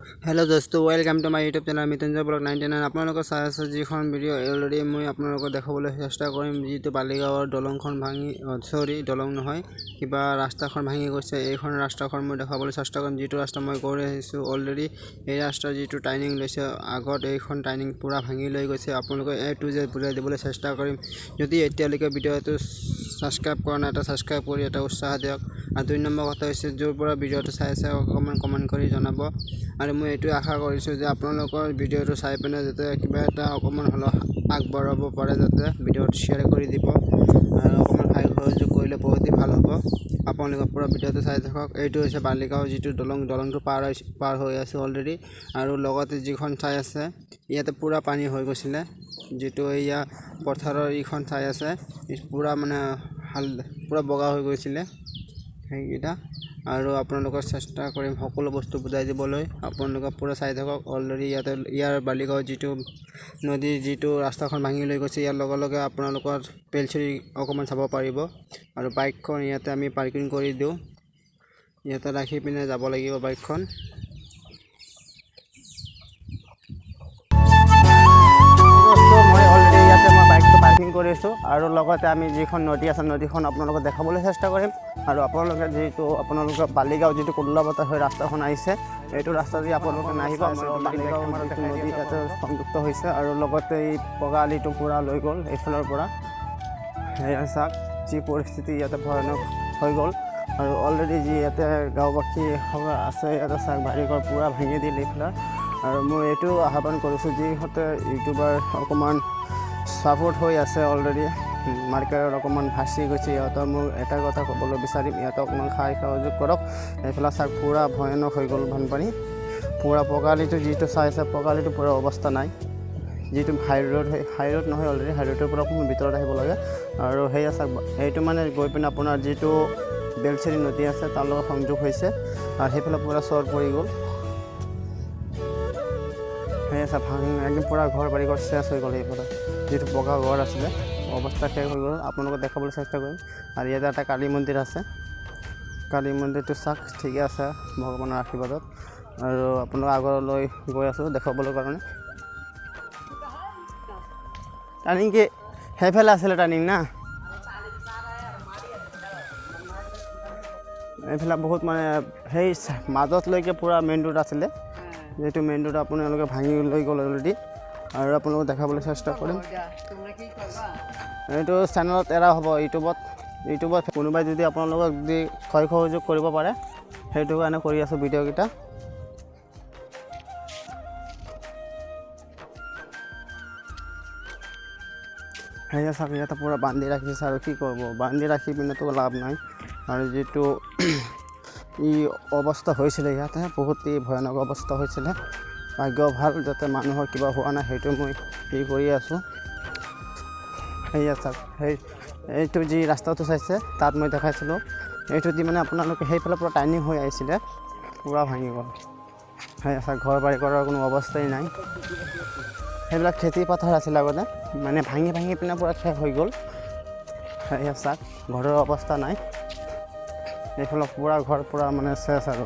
Hello dosto, welcome to my YouTube channel Mitenja Blog 99 আপোনালোকৰ চাই আছে যিখন ভিডিও অলৰেডি মই আপোনালোকক দেখাবলৈ চেষ্টা কৰিম যিটো বালিগাঁৱৰ দলংখন ভাঙি দলং নহয় কিবা ৰাস্তাখন ভাঙি গৈছে এইখন ৰাস্তাখন মই দেখাবলৈ চেষ্টা কৰিম যিটো ৰাস্তা মই গৈ আহিছো অলৰেডি এই ৰাস্তা যিটো টাৰ্নিং লৈছে আগত এইখন টাৰ্নিং পুৰা ভাঙি লৈ গৈছে আপোনালোকক এ টু জেড বুজাই দিবলৈ চেষ্টা কৰিম যদি এতিয়ালৈকে ভিডিওটো সাবস্ক্ৰাইব কৰা নাই এটা সাবস্ক্ৰাইব কৰি এটা উৎসাহ দিয়ক আৰু দুই নম্বৰ কথা হৈছে যোৰ পৰা ভিডিওটো চাই আছে অকমান কমেন্ট কৰি জনাব আৰু মই এটো আশা কৰিছো যে আপোনালোকৰ ভিডিওটো চাই পেনে যাতে কিবা এটা অকমান হলো আগবঢ়াব পাৰে যাতে ভিডিওটো শেয়াৰ কৰি দিব আৰু অকমান হাই সহযোগ কৰিলে বহুত ভাল হ'ব আপোনালোকৰ পুৰা ভিডিওটো চাই থাকক এইটো হৈছে বালিগাঁও যিটো দলংটো পাৰ হৈ আছে অলৰেডি আৰু লগতে যিখন ঠাই আছে ইয়াতে পুৰা পানী হৈ গৈছিলে যেটো এয়া পথাৰৰ ইখন ঠাই আছে পুৰা মানে পুৰা বগা হৈ গৈছিলে সেইটা আৰু আপোনালোকৰ চেষ্টা কৰিম সকলো বস্তু বুজাই দিবলৈ আপোনালোকে পুৰা চাই থাকক অলৰেডি ইয়াৰ বালিগাঁও যিটো নদীৰ যিটো ৰাস্তাখন ভাঙি লৈ গৈছে ইয়াৰ লগে আপোনালোকৰ পেলচৰি অকমান চাব পাৰিব আৰু বাইকখন ইয়াতে আমি পাৰ্কিং কৰি দিও ইয়াতে ৰাখি পিনে যাব লাগিব বাইকখন পাৰ্কিং কৰিছো আৰু লগতে আমি যিখন নদী আছে নদীখন আপোনালোকক দেখাবলৈ চেষ্টা কৰিম আৰু আপোনালোকে যেটো আপোনালোকৰ বালিগাঁও যেটো কোল্লাবতা হৈ ৰাস্তাখন আহিছে এইটো ৰাস্তা দি আপোনালোকে নাহিব বালিগাঁও নদী এটা সংযুক্ত হৈছে আৰু লগতে এই পগালিটো পুৰা লৈ গল এইফালৰ পৰা হেয়া চাক যি পৰিস্থিতি ইয়াতে ভয়ানক হৈ গল আৰু অলৰেডি যি ইয়াতে গাঁওবাসী আছে ইয়াতে চাক বাৰিঘৰ পুৰা ভাঙি দিল এইফালে আৰু মই এইটো আহ্বান কৰিছো যি হতে ইউটিউবাৰ অকমান সাপোৰ্ট হৈ আছে অলৰেডি মাৰ্কেটৰ অকমান ভাসি গৈছে ইয়াতৰ মই এটা কথা ক'বলৈ বিচাৰিম ইয়াত অকমান খাই সহযোগ কৰক এইফালে চাক পুৰা ভয়ানক হৈ গল বানপানী পুৰা পগালিটো যিটো চাইছে পগালিটো পুৰা অৱস্থা নাই যিটো হাই ৰোড নহয় অলৰেডি হাই ৰোডৰ পৰা কোনো ভিতৰত আহিব লাগে আৰু হেয়া চাক এইটো মানে গৈ পিনে আপোনাৰ যিটো বেলচেৰি নদী আছে তাৰ লগত সংযোগ হৈছে আৰু সেইফালে পুৰা চৰ পৰি গল হেয়া চাক একদম পুৰা ঘৰ বাৰী ঘৰ শেষ হৈ গল এইফালে যেটো বগা ঘৰ আছিল অৱস্থা শেষ হৈ গল আপোনালোকে দেখাবলৈ চেষ্টা কৰিম আৰু ইয়াতে এটা কালী মন্দিৰ আছে কালী মন্দিৰটো চাক ঠিক আছে ভগৱানৰ আশীৰ্বাদত আৰু আপোনালোক আগলৈ গৈ আছো দেখাবলৈ কাৰণে টাৰ্নিং কি হেফেল আছিল টাৰ্নিং না এইফালে বহুত মানে সেই মাজত লৈকে পুৰা মেইন ৰোড আছিল যেটো মেইন ৰোড আপোনালোকে ভাঙি লৈ গল অলৰেডি আৰু আপোনালোক দেখাবলৈ চেষ্টা কৰিম এইটো চেনেলত এৰা হ'ব ইউটিউবত কোনোবাই যদি আপোনালোকক যদি ক্ষয় সহযোগ কৰিব পাৰে সেইটো কাৰণে কৰি আছো ভিডিও কিটা হেয়া চাক ইয়াতে পুৰা বান্ধি ৰাখিছে আৰু কি কৰিব বান্ধি ৰাখি পিনেতো লাভ নাই আৰু যেটো ই অৱস্থা হৈছিলে ইয়াতে বহুত ভয়ানক অৱস্থা হৈছিলে ভাগ্য ভাল যাতে মানুহৰ কিবা হোৱা নাই সেইটো মই কৰি আছো হেয়া চাক এইটো যি ৰাস্তাটো চাইছে তাত মই দেখাইছিলো এইটো দি মানে আপোনালোকে সেইফালে পুৰা টাৰ্নিং হৈ আহিছিলে পুৰা ভাঙি গল হেয়া চাক ঘৰ বাৰী কৰাৰ কোনো অৱস্থাই নাই সেইবিলাক খেতি পথাৰ আছিল আগতে মানে ভাঙি পিনে পুৰা শেষ হৈ গল হেয়া চাক ঘৰৰ অৱস্থা নাই এইফালে পুৰা ঘৰ পুৰা মানে শেষ আৰু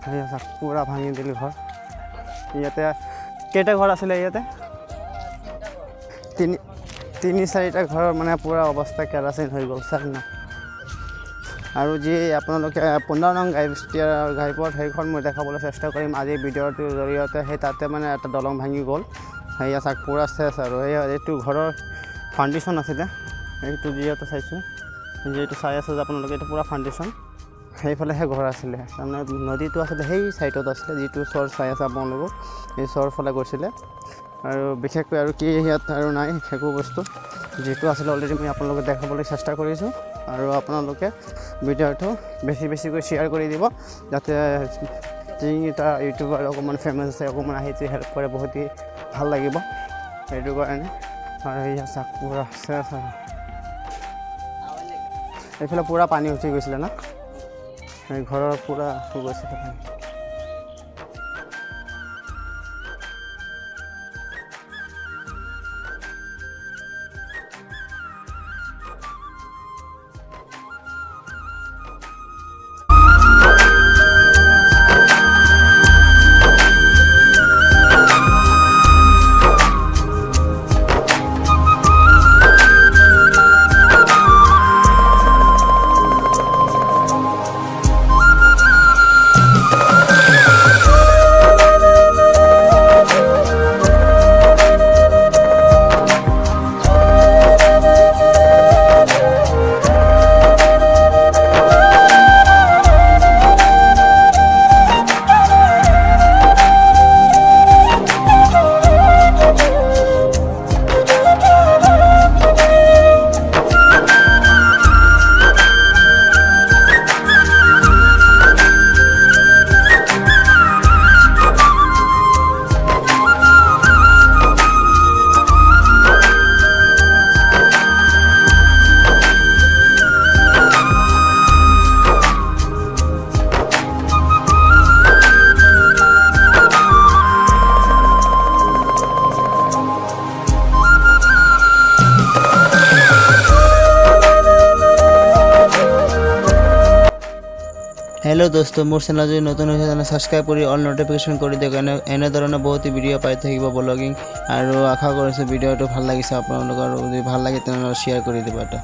হেয়া চাক পুৰা ভাঙি দিল ঘৰ ইয়াতে কেইটা ঘৰ আছিলে ইয়াতে তিনি চাৰিটা ঘৰৰ মানে পুৰা অৱস্থা কেৰাচিন হৈ গল চাক না আৰু যি আপোনালোকে 15 নং ঘাইপথ সেইখন মই দেখাবলৈ চেষ্টা কৰিম আজি ভিডিওটোৰ জৰিয়তে সেই তাতে মানে এটা দলং ভাঙি গল হেয়া চাক পুৰা শেষ আৰু এইটো ঘৰৰ ফাউণ্ডেশ্যন আছিলে এইটো যিহেতু চাইছো যেটো চাই আছে আপোনালোকে এটা পুৰা ফাউণ্ডেশ্যন সেইফালেহে ঘৰ আছিলে তাৰমানে নদীটো আছিলে সেই সাইডত আছিলে যেটো চৰ চাই আছে আপোনালোকক এই চৰ ফালে গৈছিলে আৰু বিশেষকৈ আৰু কি ইয়াত আৰু নাই একো বস্তু যেটো আছিল অলৰেডি মই আপোনালোকক দেখাবলৈ চেষ্টা কৰিছো আৰু আপোনালোকে ভিডিওটো বেছিকৈ শেয়াৰ কৰি দিব যাতে যিটা ইউটিউবাৰ অকমান ফেমাস আছে অকমান আহি হেল্প কৰে বহুত ভাল লাগিব সেইটো কাৰণে আৰু ইয়া চাক পুৰা শেষ এইফালে পুৰা পানী উঠি গৈছিলে না এই ঘৰৰ পুৰা হৈ গৈছিলে হেল্ল' দোস্ত, মোৰ চেনেল যদি নতুন হৈছে তেনে ছাবস্ক্ৰাইব কৰি অল ন'টিফিকেশ্যন কৰি দিয়ক। এনেধৰণৰ বহুতো ভিডিঅ' পাই থাকিব ব্লগিং, আৰু আশা কৰিছোঁ ভিডিঅ'টো ভাল লাগিছে আপোনালোকৰ, আৰু যদি ভাল লাগে তেনেহ'লে শ্বেয়াৰ কৰি দিব এটা।